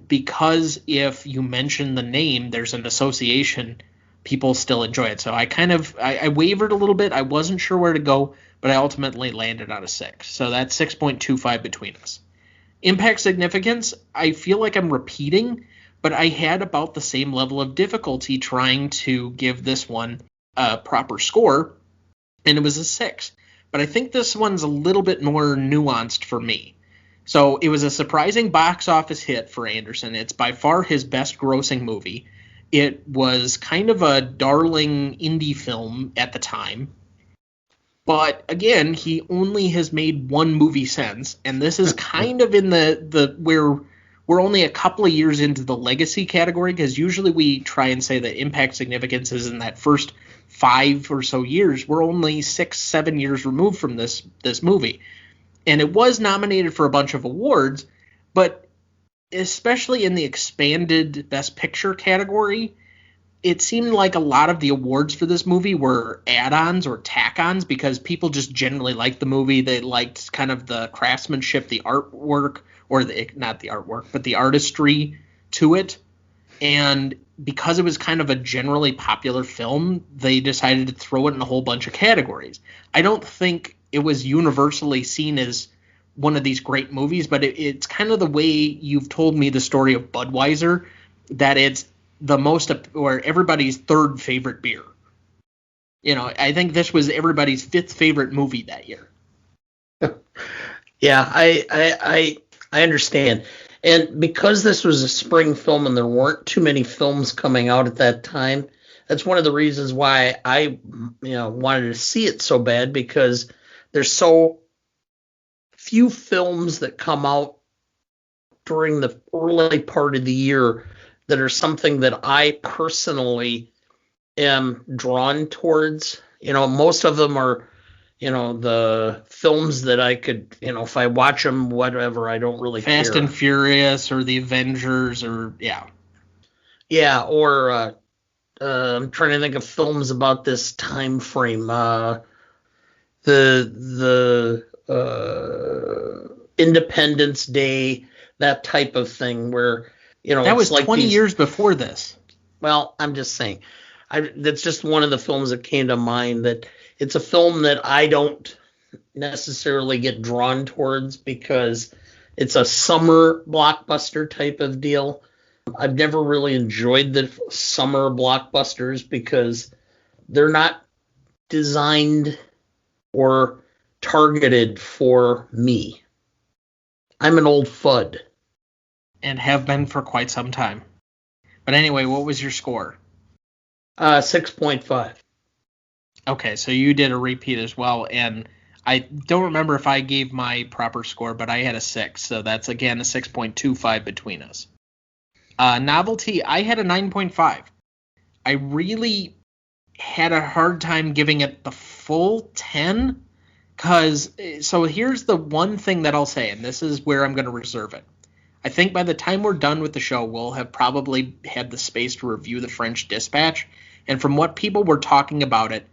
Speaker 2: because if you mention the name, there's an association, people still enjoy it. So I wavered a little bit. I wasn't sure where to go, but I ultimately landed on a 6. So that's 6.25 between us. Impact significance, I feel like I'm repeating, but I had about the same level of difficulty trying to give this one a proper score, and it was a 6. But I think this one's a little bit more nuanced for me. So it was a surprising box office hit for Anderson. It's by far his best grossing movie. It was kind of a darling indie film at the time. But again, he only has made one movie since, and this is kind of in the where we're only a couple of years into the legacy category, because usually we try and say that impact significance is in that first 5 or so years. We're only 6-7 years removed from this movie. And it was nominated for a bunch of awards, but especially in the expanded Best Picture category, it seemed like a lot of the awards for this movie were add-ons or tack-ons because people just generally liked the movie. They liked kind of the craftsmanship, the artwork, or not the artwork, but the artistry to it. And because it was kind of a generally popular film, they decided to throw it in a whole bunch of categories. I don't think it was universally seen as one of these great movies, but it's kind of the way you've told me the story of Budweiser, that it's the most, or everybody's third favorite beer. You know, I think this was everybody's 5th favorite movie that year.
Speaker 3: Yeah, I understand. And because this was a spring film and there weren't too many films coming out at that time, that's one of the reasons why I wanted to see it so bad, because there's so few films that come out during the early part of the year that are something that I personally am drawn towards. Most of them are, the films that I could, if I watch them, whatever, I don't really care.
Speaker 2: Fast and Furious or The Avengers or, yeah.
Speaker 3: Yeah, or I'm trying to think of films about this time frame. The Independence Day, that type of thing where,
Speaker 2: that was like 20 years before this.
Speaker 3: Well, I'm just saying, that's just one of the films that came to mind, that it's a film that I don't necessarily get drawn towards because it's a summer blockbuster type of deal. I've never really enjoyed the summer blockbusters because they're not designed or targeted for me. I'm an old fud.
Speaker 2: And have been for quite some time. But anyway, what was your score?
Speaker 3: 6.5.
Speaker 2: Okay, so you did a repeat as well, and I don't remember if I gave my proper score, but I had a 6, so that's, again, a 6.25 between us. Novelty, I had a 9.5. I really had a hard time giving it the full 10, so here's the one thing that I'll say, and this is where I'm going to reserve it. I think by the time we're done with the show, we'll have probably had the space to review The French Dispatch. And from what people were talking about it,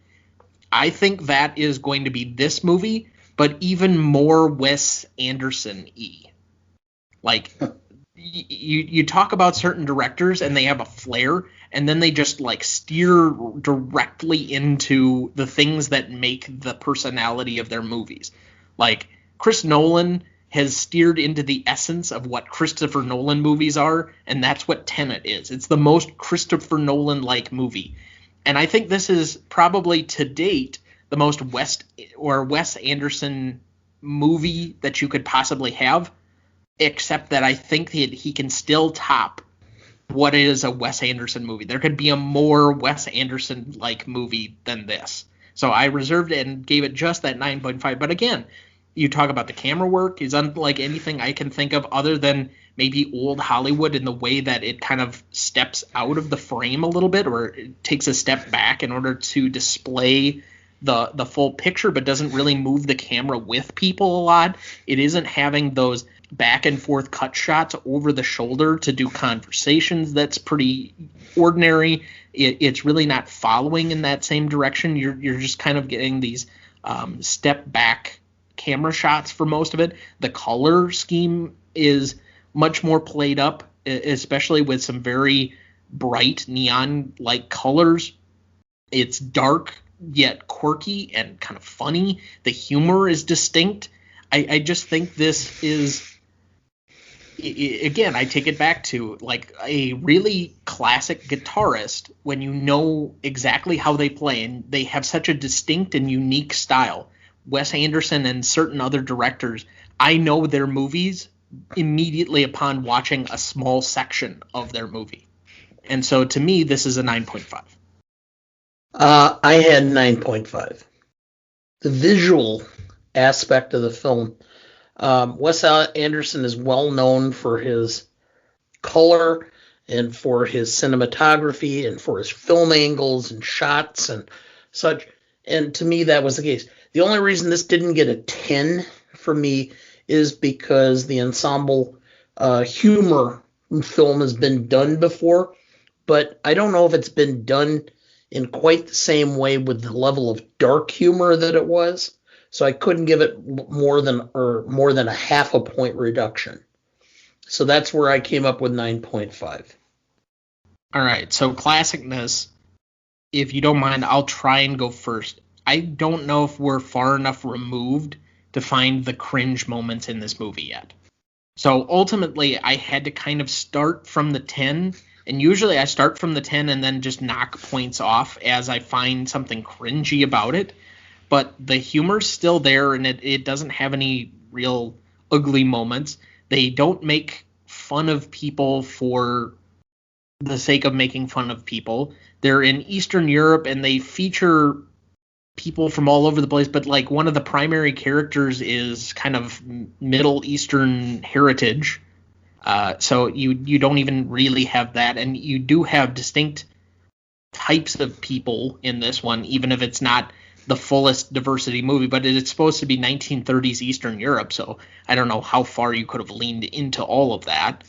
Speaker 2: I think that is going to be this movie, but even more Wes Anderson-y. Like, you talk about certain directors and they have a flair, and then they just like steer directly into the things that make the personality of their movies. Like, Chris Nolan has steered into the essence of what Christopher Nolan movies are, and that's what Tenet is. It's the most Christopher Nolan-like movie. And I think this is probably, to date, the most Wes Anderson movie that you could possibly have, except that I think that he can still top what is a Wes Anderson movie. There could be a more Wes Anderson-like movie than this. So I reserved it and gave it just that 9.5. But again, you talk about the camera work is unlike anything I can think of other than maybe old Hollywood in the way that it kind of steps out of the frame a little bit, or it takes a step back in order to display the full picture, but doesn't really move the camera with people a lot. It isn't having those back and forth cut shots over the shoulder to do conversations. That's pretty ordinary. It's really not following in that same direction. You're just kind of getting these step back camera shots for most of it. The color scheme is much more played up, especially with some very bright neon-like colors. It's dark yet quirky and kind of funny. The humor is distinct. I just think this is, again, I take it back to like a really classic guitarist when you know exactly how they play, and they have such a distinct and unique style. Wes Anderson and certain other directors, I know their movies immediately upon watching a small section of their movie. And so to me, this is a 9.5.
Speaker 3: I had 9.5. The visual aspect of the film, Wes Anderson is well known for his color and for his cinematography and for his film angles and shots and such. And to me, that was the case. The only reason this didn't get a 10 for me is because the ensemble humor film has been done before, but I don't know if it's been done in quite the same way with the level of dark humor that it was. So I couldn't give it more than a half a point reduction. So that's where I came up with 9.5.
Speaker 2: All right. So classicness, if you don't mind, I'll try and go first. I don't know if we're far enough removed to find the cringe moments in this movie yet. So ultimately, I had to kind of start from the 10, and usually I start from the 10 and then just knock points off as I find something cringy about it. But the humor's still there, and it doesn't have any real ugly moments. They don't make fun of people for the sake of making fun of people. They're in Eastern Europe, and they feature people from all over the place, but like one of the primary characters is kind of Middle Eastern heritage. So you don't even really have that, and you do have distinct types of people in this one, even if it's not the fullest diversity movie, but it's supposed to be 1930s Eastern Europe, so I don't know how far you could have leaned into all of that.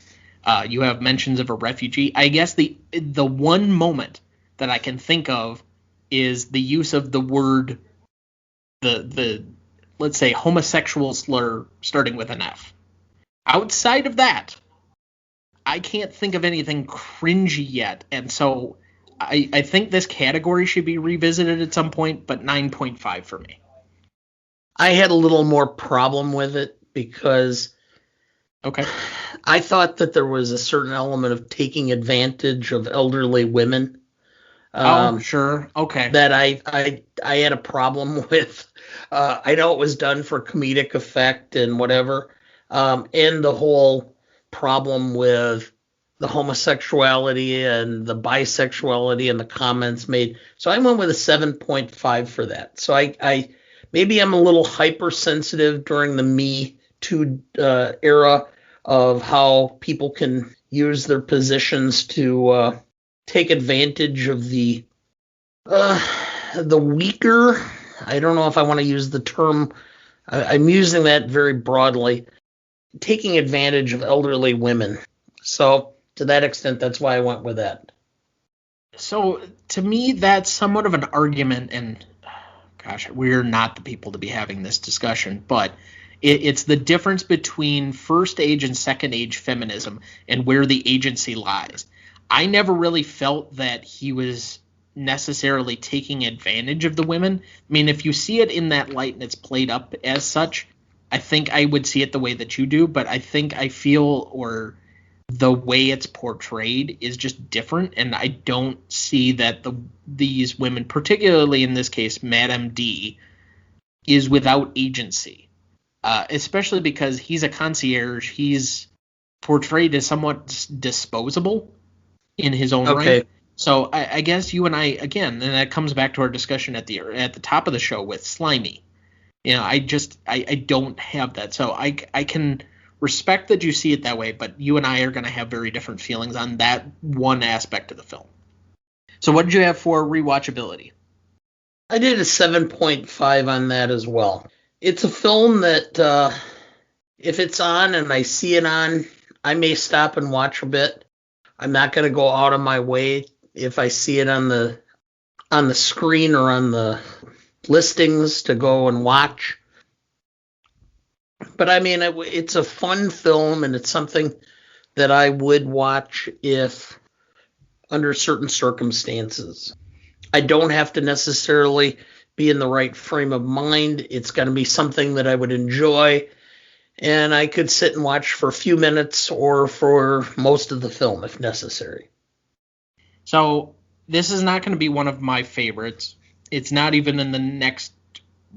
Speaker 2: You have mentions of a refugee. I guess the one moment that I can think of is the use of the word, the let's say homosexual slur starting with an F. Outside of that, I can't think of anything cringy yet, and so I think this category should be revisited at some point, but 9.5 for me.
Speaker 3: I had a little more problem with it because I thought that there was a certain element of taking advantage of elderly women.
Speaker 2: Sure. Okay.
Speaker 3: That I had a problem with. I know it was done for comedic effect and whatever, and the whole problem with the homosexuality and the bisexuality and the comments made. So I went with a 7.5 for that. So I maybe I'm a little hypersensitive during the Me Too era of how people can use their positions to take advantage of the weaker. I don't know if I want to use the term. I'm using that very broadly. Taking advantage of elderly women. So to that extent, that's why I went with that.
Speaker 2: So to me, that's somewhat of an argument, and gosh, we're not the people to be having this discussion, but it's the difference between first age and second age feminism and where the agency lies. I never really felt that he was necessarily taking advantage of the women. I mean, if you see it in that light and it's played up as such, I think I would see it the way that you do, but I feel the way it's portrayed is just different, and I don't see that these women, particularly in this case, Madame D, is without agency. especially because he's a concierge. He's portrayed as somewhat disposable in his own right. So I guess you and I, again, and that comes back to our discussion at the top of the show with Slimy. I don't have that. So I can respect that you see it that way, but you and I are going to have very different feelings on that one aspect of the film. So what did you have for rewatchability?
Speaker 3: I did a 7.5 on that as well. It's a film that if it's on and I see it on, I may stop and watch a bit. I'm not going to go out of my way if I see it on the screen or on the listings to go and watch. But I mean, it's a fun film, and it's something that I would watch if under certain circumstances. I don't have to necessarily be in the right frame of mind. It's going to be something that I would enjoy, and I could sit and watch for a few minutes or for most of the film if necessary.
Speaker 2: So this is not going to be one of my favorites. It's not even in the next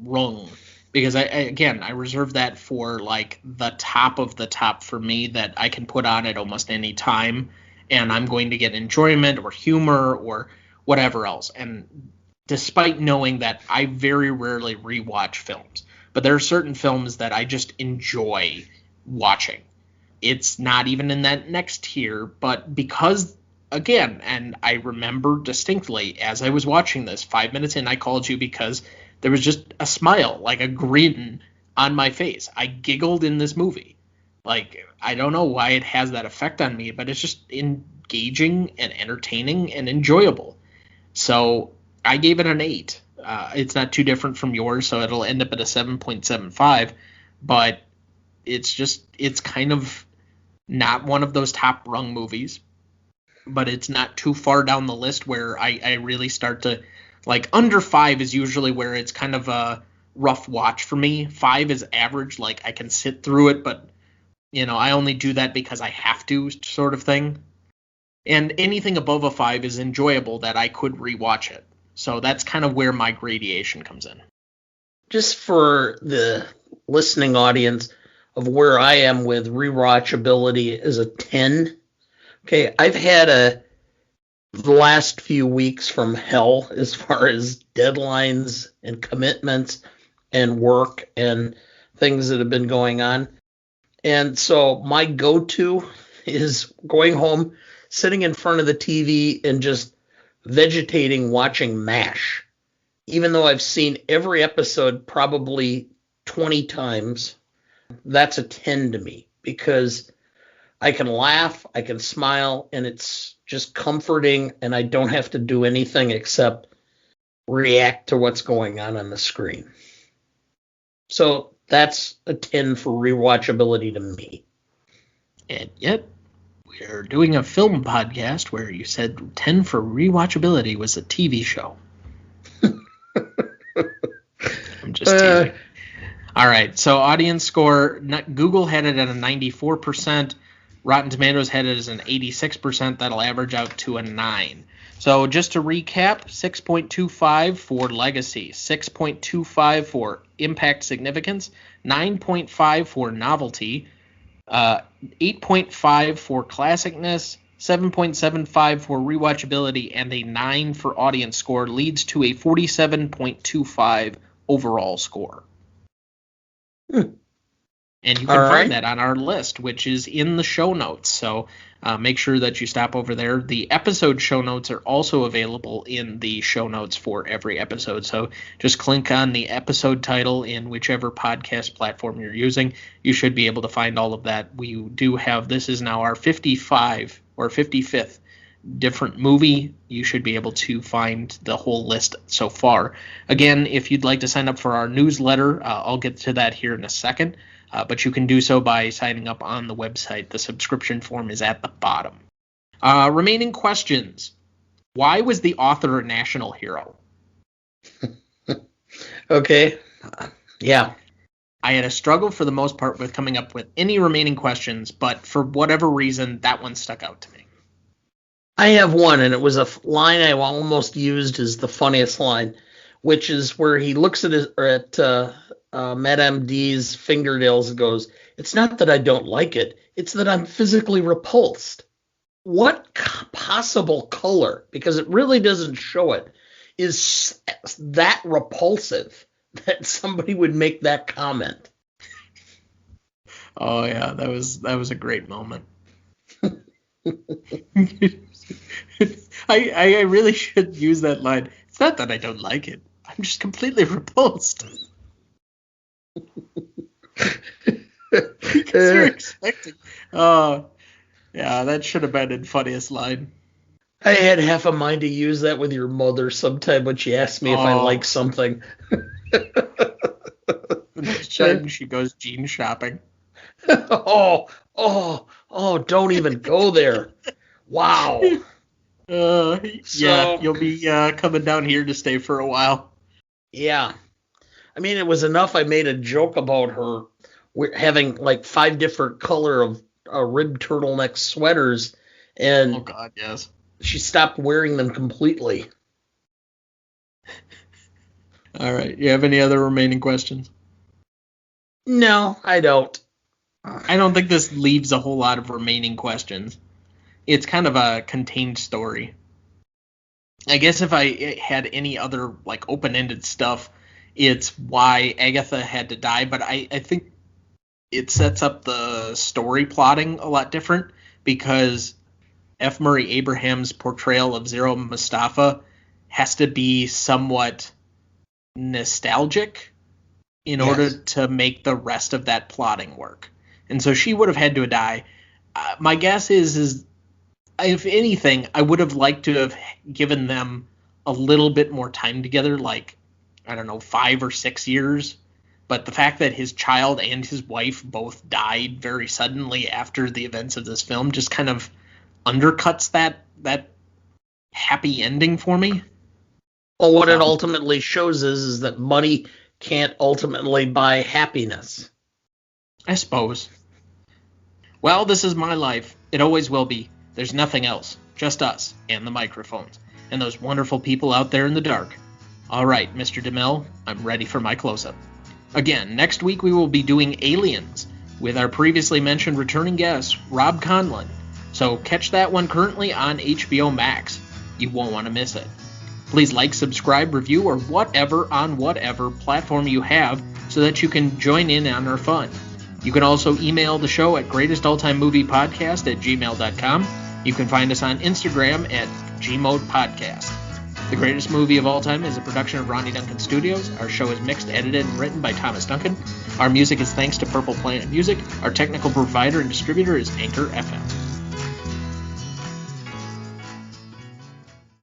Speaker 2: rung, because I reserve that for like the top of the top for me, that I can put on at almost any time and I'm going to get enjoyment or humor or whatever else. And despite knowing that I very rarely rewatch films, but there are certain films that I just enjoy watching. It's not even in that next tier, but because, again, and I remember distinctly as I was watching this, 5 minutes in, I called you because there was just a smile, like a grin on my face. I giggled in this movie. Like, I don't know why it has that effect on me, but it's just engaging and entertaining and enjoyable. So I gave it an 8. It's not too different from yours, so it'll end up at a 7.75. But it's kind of not one of those top rung movies, but it's not too far down the list where I really start to, like, under 5 is usually where it's kind of a rough watch for me. 5 is average, like I can sit through it, but I only do that because I have to, sort of thing. And anything above a 5 is enjoyable that I could rewatch it. So that's kind of where my gradation comes in.
Speaker 3: Just for the listening audience of where I am with rewatchability is a 10. Okay, I've had the last few weeks from hell as far as deadlines and commitments and work and things that have been going on. And so my go-to is going home, sitting in front of the TV and just vegetating watching MASH. Even though I've seen every episode probably 20 times, that's a 10 to me because I can laugh, I can smile, and it's just comforting, and I don't have to do anything except react to what's going on the screen. So that's a 10 for rewatchability to me.
Speaker 2: And yet, we're doing a film podcast where you said 10 for rewatchability was a TV show. I'm just teasing. All right, so audience score, Google had it at a 94%. Rotten Tomatoes had it as an 86%. That'll average out to a 9. So just to recap, 6.25 for legacy, 6.25 for impact significance, 9.5 for novelty, 8.5 for classicness, 7.75 for rewatchability, and a 9 for audience score leads to a 47.25 overall score. And you can find that on our list, which is in the show notes. So make sure that you stop over there. The episode show notes are also available in the show notes for every episode. So just click on the episode title in whichever podcast platform you're using. You should be able to find all of that. We do have, this is now our 55 or 55th different movie. You should be able to find the whole list so far. Again, if you'd like to sign up for our newsletter, I'll get to that here in a second. But you can do so by signing up on the website. The subscription form is at the bottom. Remaining questions. Why was the author a national hero?
Speaker 3: Okay. Yeah.
Speaker 2: I had a struggle for the most part with coming up with any remaining questions, but for whatever reason, that one stuck out to me.
Speaker 3: I have one, and it was a line I almost used as the funniest line, which is where he looks at Madame D's fingernails and goes, "It's not that I don't like it, it's that I'm physically repulsed." What possible color, because it really doesn't show it, is that repulsive that somebody would make that comment?
Speaker 2: Oh yeah, that was a great moment. I really should use that line. It's not that I don't like it. I'm just completely repulsed. Because you're expecting. Yeah, that should have been in funniest line.
Speaker 3: I had half a mind to use that with your mother sometime when she asked me if I like something.
Speaker 2: She goes jean shopping.
Speaker 3: Oh, don't even go there. Wow.
Speaker 2: Yeah, you'll be coming down here to stay for a while.
Speaker 3: Yeah. I mean, it was enough I made a joke about her having like 5 different color of ribbed turtleneck sweaters, and
Speaker 2: oh god, yes,
Speaker 3: she stopped wearing them completely.
Speaker 2: All right, you have any other remaining questions?
Speaker 3: No, I don't.
Speaker 2: I don't think this leaves a whole lot of remaining questions. It's kind of a contained story. I guess if I had any other like open-ended stuff, it's why Agatha had to die, but I think it sets up the story plotting a lot different, because F. Murray Abraham's portrayal of Zero Mustafa has to be somewhat nostalgic in order to make the rest of that plotting work. And so she would have had to die. My guess is if anything, I would have liked to have given them a little bit more time together, like, I don't know, 5 or 6 years. But the fact that his child and his wife both died very suddenly after the events of this film just kind of undercuts that happy ending for me.
Speaker 3: Well, what it ultimately shows is that money can't ultimately buy happiness.
Speaker 2: I suppose. Well, this is my life. It always will be. There's nothing else. Just us and the microphones. And those wonderful people out there in the dark. All right, Mr. DeMille, I'm ready for my close-up. Again, next week we will be doing Aliens with our previously mentioned returning guest, Rob Conlon. So catch that one currently on HBO Max. You won't want to miss it. Please like, subscribe, review, or whatever on whatever platform you have so that you can join in on our fun. You can also email the show at greatestaltimemoviepodcast@gmail.com. You can find us on Instagram at gmodepodcast. The Greatest Movie of All Time is a production of Ronnie Duncan Studios. Our show is mixed, edited, and written by Thomas Duncan. Our music is thanks to Purple Planet Music. Our technical provider and distributor is Anchor FM.